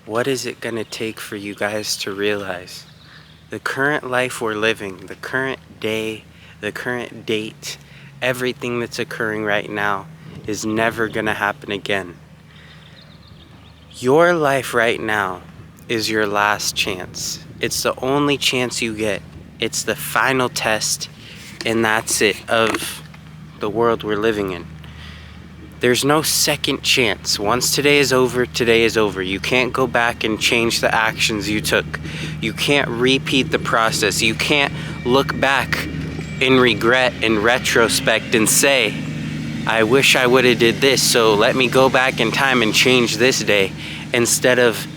What is it going to take for you guys to realize the current life we're living, the current day, the current date, everything that's occurring right now is never going to happen again. Your life right now is your last chance. It's the only chance you get. It's the final test, and that's it, of the world we're living in. There's no second chance. Once today is over, today is over. You can't go back and change the actions you took. You can't repeat the process. You can't look back in regret, in retrospect, and say, I wish I would have did this, so let me go back in time and change this day. Instead of,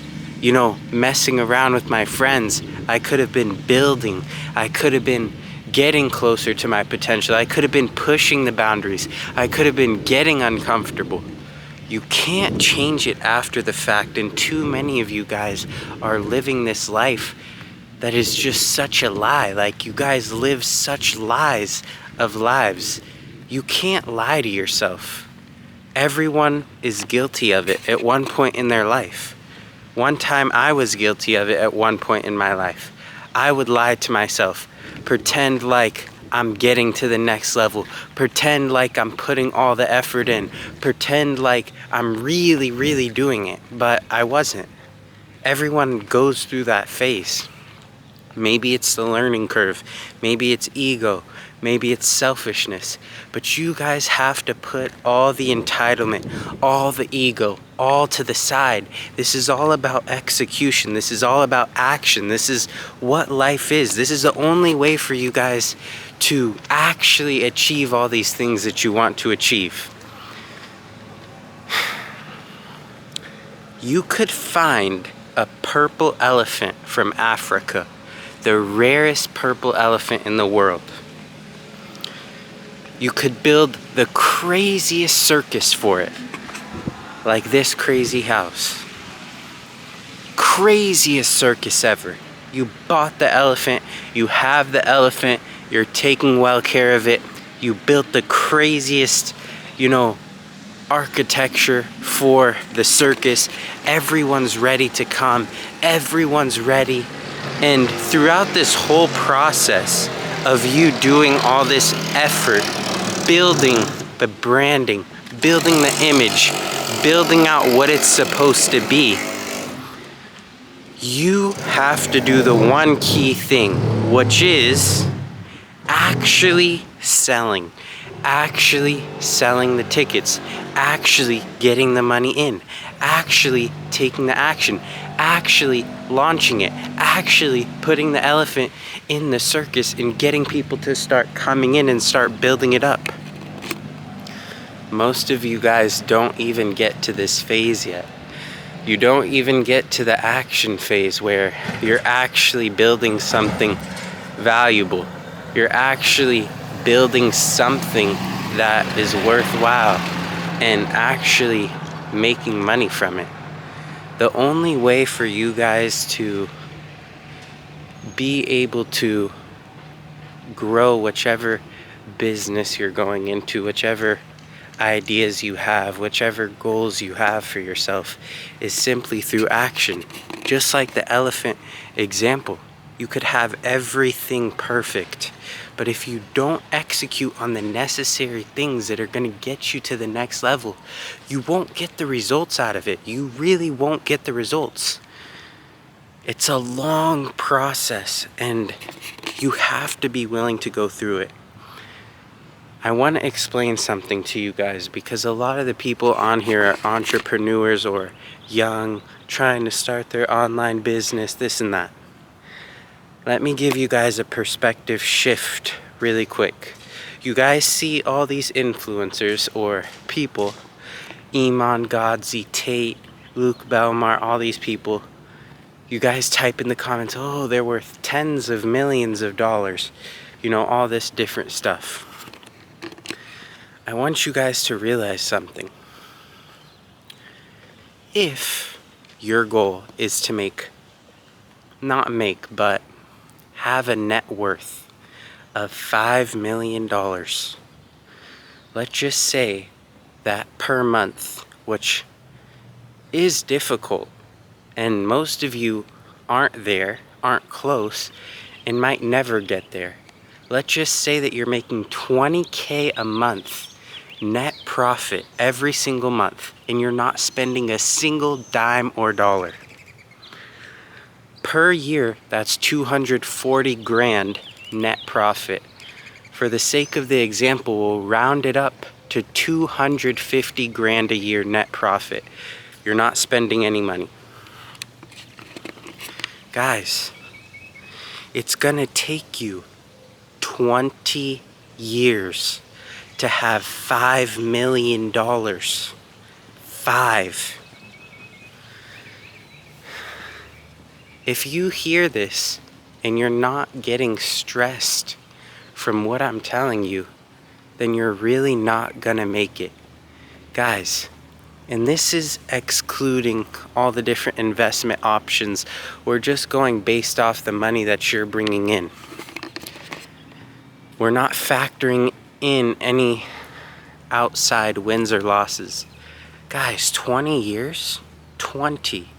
messing around with my friends, I could have been building. I could have been getting closer to my potential. I could have been pushing the boundaries. I could have been getting uncomfortable. You can't change it after the fact, and too many of you guys are living this life that is just such a lie. Like, you guys live such lies of lives. You can't lie to yourself. Everyone is guilty of it at one point in their life. One time I was guilty of it at one point in my life. I would lie to myself, pretend like I'm getting to the next level, pretend like I'm putting all the effort in, pretend like I'm really, really doing it, but I wasn't. Everyone goes through that phase. Maybe it's the learning curve, maybe it's ego, maybe it's selfishness, but you guys have to put all the entitlement, all the ego, all to the side. This is all about execution. This is all about action. This is what life is. This is the only way for you guys to actually achieve all these things that you want to achieve. You could find a purple elephant from Africa, the rarest purple elephant in the world. You could build the craziest circus for it, like this crazy house. Craziest circus ever. You bought the elephant, you have the elephant, you're taking well care of it. You built the craziest, architecture for the circus. Everyone's ready to come, everyone's ready. And throughout this whole process of you doing all this effort, building the branding, building the image, building out what it's supposed to be, you have to do the one key thing, which is actually selling the tickets, actually getting the money in, actually taking the action, actually launching it, actually putting the elephant in the circus and getting people to start coming in and start building it up. Most of you guys don't even get to this phase yet. You don't even get to the action phase where you're actually building something valuable. You're actually building something that is worthwhile and actually making money from it. The only way for you guys to be able to grow whichever business you're going into, whichever ideas you have, whichever goals you have for yourself, is simply through action. Just like the elephant example, you could have everything perfect, but if you don't execute on the necessary things that are going to get you to the next level, you won't get the results out of it. You really won't get the results. It's a long process, and you have to be willing to go through it. I want to explain something to you guys, because a lot of the people on here are entrepreneurs or young, trying to start their online business, this and that. Let me give you guys a perspective shift really quick. You guys see all these influencers or people, Iman Godzi, Tate, Luke Belmar, all these people. You guys type in the comments, oh, they're worth tens of millions of dollars. All this different stuff. I want you guys to realize something. If your goal is to but have a net worth of $5 million, let's just say that per month, which is difficult, And most of you aren't there, aren't close, and might never get there. Let's just say that you're making $20K a month net profit every single month, and you're not spending a single dime or dollar. Per year, that's 240 grand net profit. For the sake of the example, we'll round it up to 250 grand a year net profit. You're not spending any money. Guys, it's gonna take you 20 years to have $5 million. 5. If you hear this and you're not getting stressed from what I'm telling you, then you're really not gonna make it. Guys, and this is excluding all the different investment options. We're just going based off the money that you're bringing in. We're not factoring in any outside wins or losses. Guys, 20 years? 20.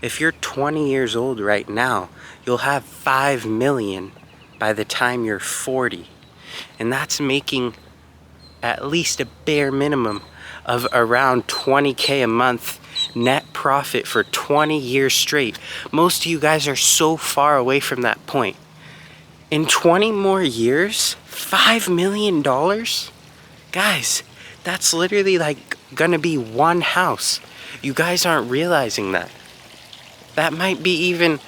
If you're 20 years old right now, you'll have 5 million by the time you're 40. And that's making at least a bare minimum of around 20K a month net profit for 20 years straight. Most of you guys are so far away from that point. In 20 more years, $5 million? Guys, that's literally like gonna be one house. You guys aren't realizing that. That might be even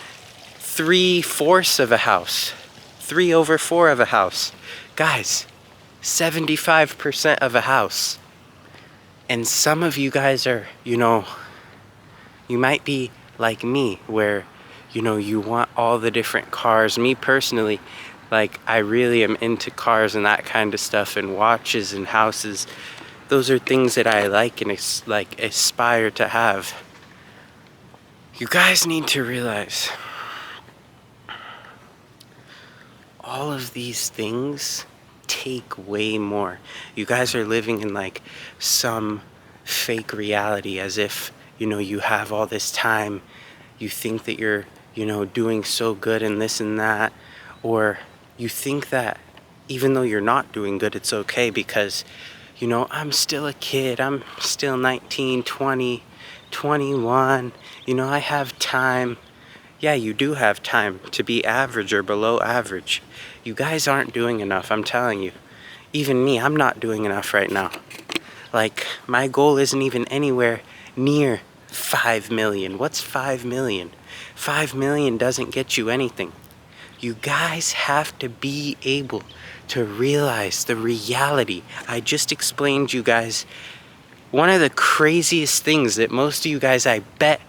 3/4 of a house. 3/4 of a house. Guys, 75% of a house. And some of you guys are, you might be like me where, you want all the different cars. Me personally, like, I really am into cars and that kind of stuff, and watches and houses. Those are things that I like and aspire to have. You guys need to realize all of these things take way more. You guys are living in like some fake reality, as if, you have all this time. You think that you're, doing so good and this and that. Or you think that even though you're not doing good, it's okay because, I'm still a kid. I'm still 19, 20, 21. I have time. Yeah, you do have time to be average or below average. You guys aren't doing enough, I'm telling you. Even me, I'm not doing enough right now. Like, my goal isn't even anywhere near 5 million. What's 5 million? 5 million doesn't get you anything. You guys have to be able to realize the reality. I just explained you guys one of the craziest things that most of you guys, I bet,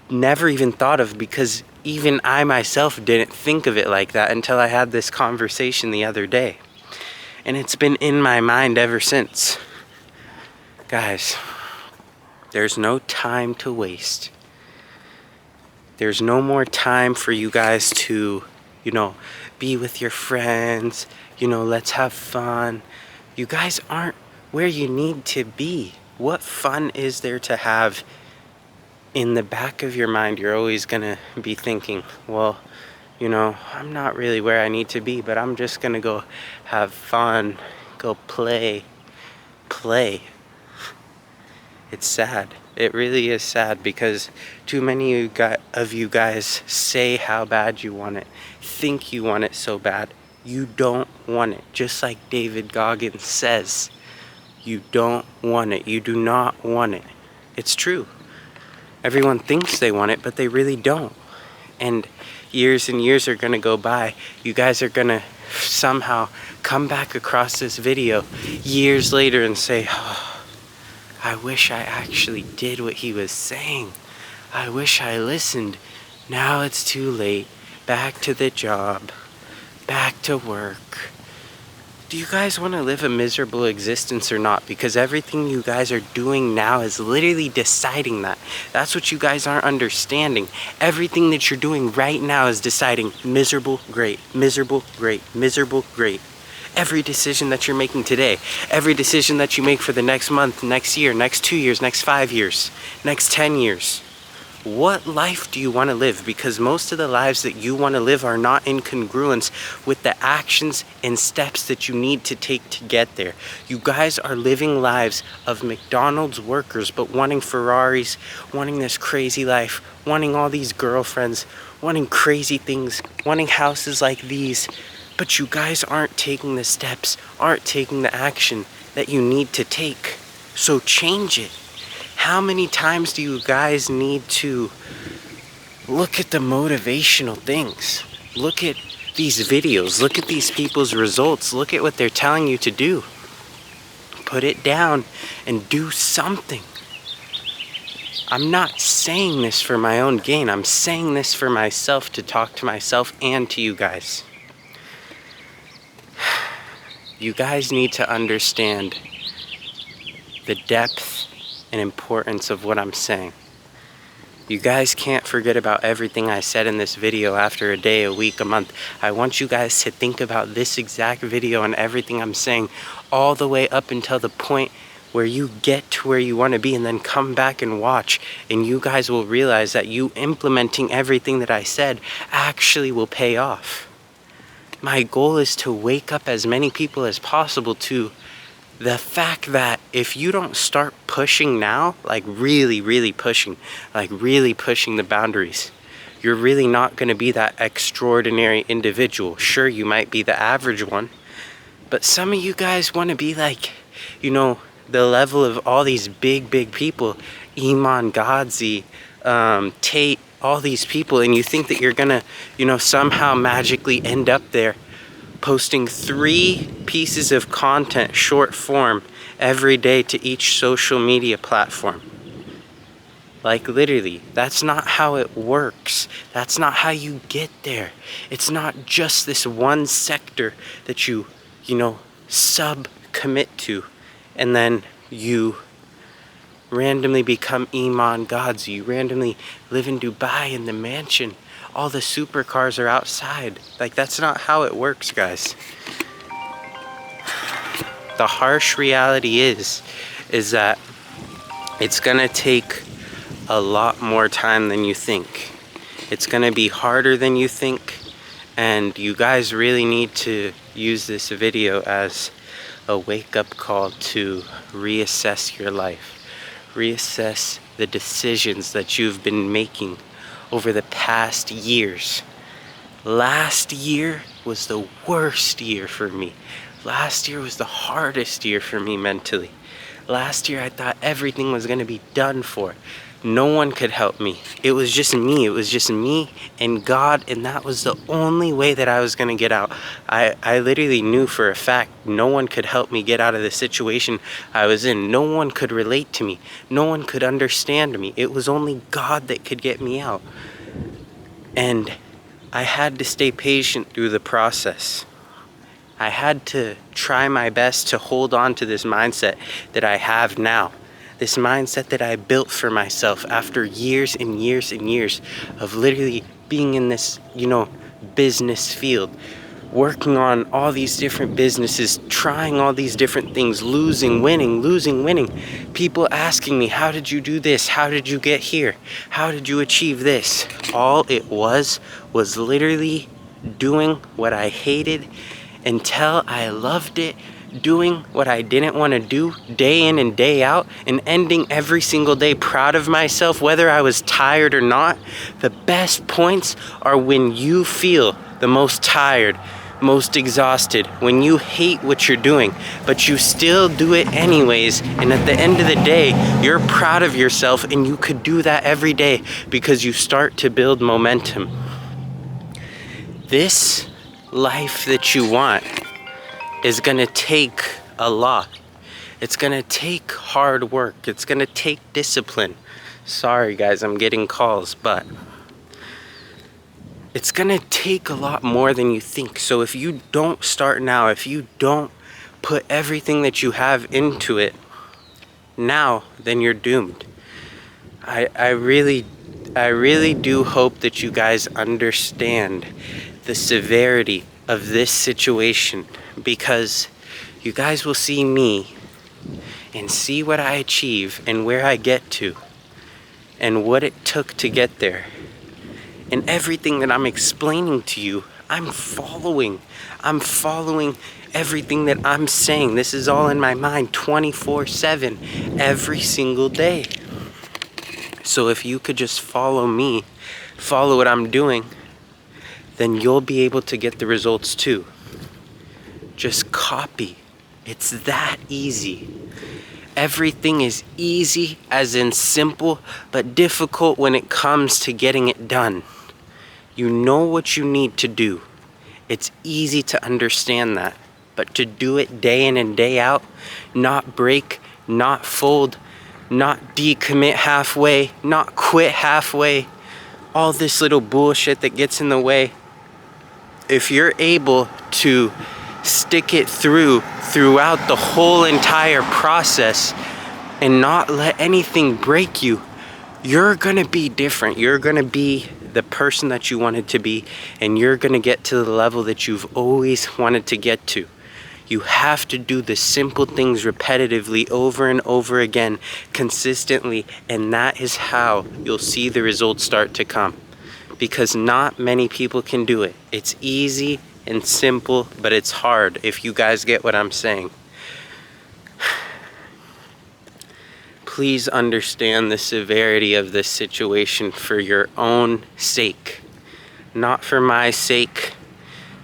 never even thought of, because even I myself didn't think of it like that until I had this conversation the other day. And it's been in my mind ever since. Guys, there's no time to waste. There's no more time for you guys to, be with your friends, let's have fun. You guys aren't where you need to be. What fun is there to have? In the back of your mind, you're always gonna be thinking, well, I'm not really where I need to be, but I'm just gonna go have fun, go play. It's sad. It really is sad, because too many of you guys say how bad you want it, think you want it so bad. You don't want it. Just like David Goggins says, you don't want it. You do not want it. It's true. Everyone thinks they want it, but they really don't. And years and years are gonna go by. You guys are gonna somehow come back across this video years later and say, oh, I wish I actually did what he was saying. I wish I listened. Now it's too late. Back to the job. Back to work. Do you guys want to live a miserable existence or not? Because everything you guys are doing now is literally deciding that. That's what you guys aren't understanding. Everything that you're doing right now is deciding miserable, great, miserable, great, miserable, great. Every decision that you're making today, every decision that you make for the next month, next year, next 2 years, next 5 years, next 10 years, What life do you want to live? Because most of the lives that you want to live are not in congruence with the actions and steps that you need to take to get there. You guys are living lives of McDonald's workers, but wanting Ferraris, wanting this crazy life, wanting all these girlfriends, wanting crazy things, wanting houses like these. But you guys aren't taking the steps, aren't taking the action that you need to take. So change it. How many times do you guys need to look at the motivational things? Look at these videos, look at these people's results, look at what they're telling you to do. Put it down and do something. I'm not saying this for my own gain. I'm saying this for myself, to talk to myself and to you guys. You guys need to understand the depth and importance of what I'm saying. You guys can't forget about everything I said in this video after a day, a week, a month. I want you guys to think about this exact video and everything I'm saying all the way up until the point where you get to where you want to be, and then come back and watch, and you guys will realize that you implementing everything that I said actually will pay off. My goal is to wake up as many people as possible to the fact that if you don't start pushing now, like really pushing the boundaries, you're really not going to be that extraordinary individual. Sure, you might be the average one, but some of you guys want to be like, you know, the level of all these big people, Iman Gadzhi, Tate, all these people, and you think that you're gonna, you know, somehow magically end up there posting 3 pieces of content, short form, every day to each social media platform. Like literally, that's not how it works. That's not how you get there. It's not just this one sector that you know, sub-commit to, and then you randomly become Iman Gadzhi. You randomly live in Dubai in the mansion. All the supercars are outside. Like, that's not how it works, guys. The harsh reality is that it's gonna take a lot more time than you think. It's gonna be harder than you think, and you guys really need to use this video as a wake-up call to reassess your life. Reassess the decisions that you've been making over the past years. Last year was the worst year for me. Last year was the hardest year for me mentally. Last year I thought everything was gonna be done for. No one could help me. It was just me. It was just me and God, and that was the only way that I was gonna get out. I literally knew for a fact no one could help me get out of the situation I was in. No one could relate to me. No one could understand me. It was only God that could get me out. And I had to stay patient through the process. I had to try my best to hold on to this mindset that I have now. This mindset that I built for myself after years and years and years of literally being in this, you know, business field, working on all these different businesses, trying all these different things, losing, winning, people asking me, how did you do this? How did you get here? How did you achieve this? All it was literally doing what I hated until I loved it, doing what I didn't want to do day in and day out, and ending every single day proud of myself, whether I was tired or not. The best points are when you feel the most tired, most exhausted, when you hate what you're doing, but you still do it anyways, and at the end of the day, you're proud of yourself, and you could do that every day because you start to build momentum. This life that you want is gonna take a lot. It's gonna take hard work. It's gonna take discipline. Sorry guys, I'm getting calls, but it's gonna take a lot more than you think. So if you don't start now, if you don't put everything that you have into it now, then you're doomed. I really do hope that you guys understand the severity of this situation, because you guys will see me and see what I achieve and where I get to, and what it took to get there. And everything that I'm explaining to you, I'm following everything that I'm saying. This is all in my mind 24/7, every single day. So if you could just follow me, follow what I'm doing, then you'll be able to get the results too. Just copy. It's that easy. Everything is easy, as in simple, but difficult when it comes to getting it done. You know what you need to do. It's easy to understand that, but to do it day in and day out, not break, not fold, not decommit halfway, not quit halfway, all this little bullshit that gets in the way. If you're able to stick it throughout the whole entire process and not let anything break you, you're gonna be different. You're gonna be the person that you wanted to be, and you're gonna get to the level that you've always wanted to get to. You have to do the simple things repetitively over and over again, consistently, and that is how you'll see the results start to come. Because not many people can do it. It's easy and simple, but it's hard, if you guys get what I'm saying. Please understand the severity of this situation for your own sake. Not for my sake,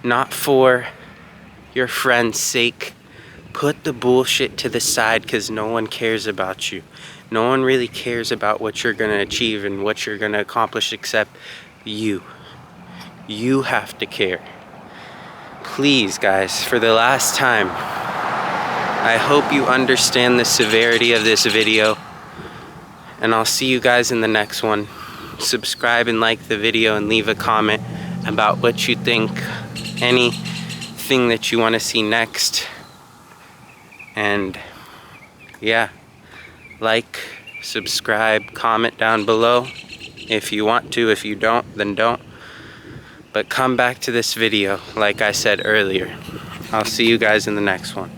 not for your friend's sake. Put the bullshit to the side, because no one cares about you. No one really cares about what you're going to achieve and what you're going to accomplish except you. You have to care. Please, guys, for the last time, I hope you understand the severity of this video, and I'll see you guys in the next one. Subscribe and like the video and leave a comment about what you think, anything that you want to see next. And yeah, like, subscribe, comment down below if you want to. If you don't, then don't. But come back to this video, like I said earlier. I'll see you guys in the next one.